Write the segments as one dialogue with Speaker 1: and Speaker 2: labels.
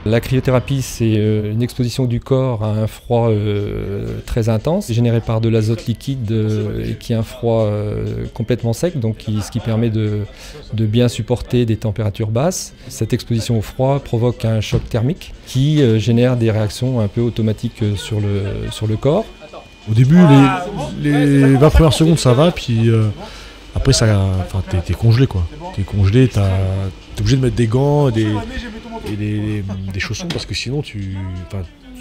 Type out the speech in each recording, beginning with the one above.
Speaker 1: La cryothérapie, c'est une exposition du corps à un froid très intense, généré par de l'azote liquide et qui est un froid complètement sec, donc ce qui permet de bien supporter des températures basses. Cette exposition au froid provoque un choc thermique qui génère des réactions un peu automatiques sur le corps.
Speaker 2: Au début, les 20 premières secondes, ça va, puis après, t'es congelé, quoi. T'es congelé, t'es obligé de mettre des gants et des chaussons, parce que sinon,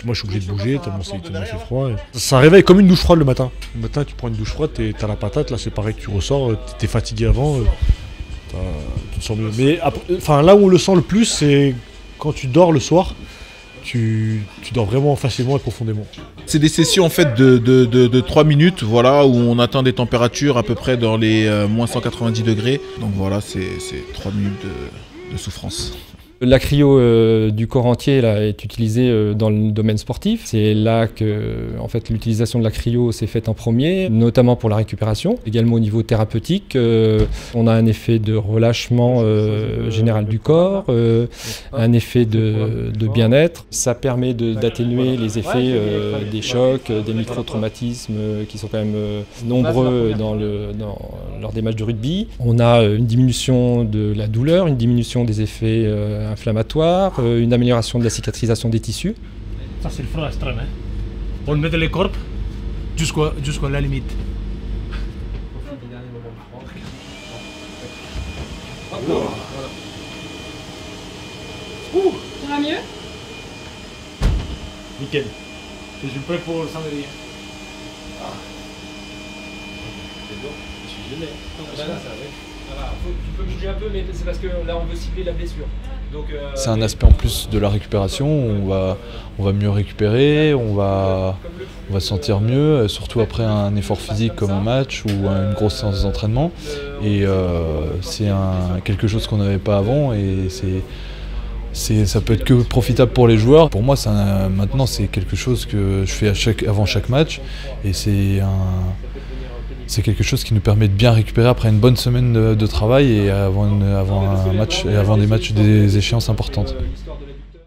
Speaker 2: moi, je suis obligé de bouger, tellement il fait froid. Ça réveille comme une douche froide le matin. Le matin, tu prends une douche froide, t'as la patate, là, c'est pareil que tu ressors, t'es fatigué avant, tu te sens mieux. Mais là où on le sent le plus, c'est quand tu dors le soir. Tu dors vraiment facilement et profondément.
Speaker 3: C'est des sessions en fait de 3 minutes, voilà, où on atteint des températures à peu près dans les moins 190 degrés. Donc voilà, c'est 3 minutes de souffrance.
Speaker 1: La cryo du corps entier là, est utilisée dans le domaine sportif. C'est là que l'utilisation de la cryo s'est faite en premier, notamment pour la récupération. Également au niveau thérapeutique, on a un effet de relâchement général du corps, un effet de bien-être. Ça permet d'atténuer les effets des chocs, des micro-traumatismes qui sont quand même nombreux lors des matchs de rugby. On a une diminution de la douleur, une diminution des effets inflammatoire, une amélioration de la cicatrisation des tissus.
Speaker 4: Ça c'est le froid extrême. Hein. On met les corps jusqu'à la limite.
Speaker 5: Ça va mieux?
Speaker 4: Nickel. Je suis prêt pour le samedi.
Speaker 1: C'est bon, je suis gelé. Tu peux bouger un peu, mais c'est parce que là on veut cibler la blessure.
Speaker 6: C'est un aspect en plus de la récupération, on va mieux récupérer, on va se sentir mieux, surtout après un effort physique comme un match ou une grosse séance d'entraînement. Et c'est quelque chose qu'on n'avait pas avant et ça peut être que profitable pour les joueurs. Pour moi, maintenant c'est quelque chose que je fais avant chaque match et c'est quelque chose qui nous permet de bien récupérer après une bonne semaine de travail et avant un match et avant des échéances importantes.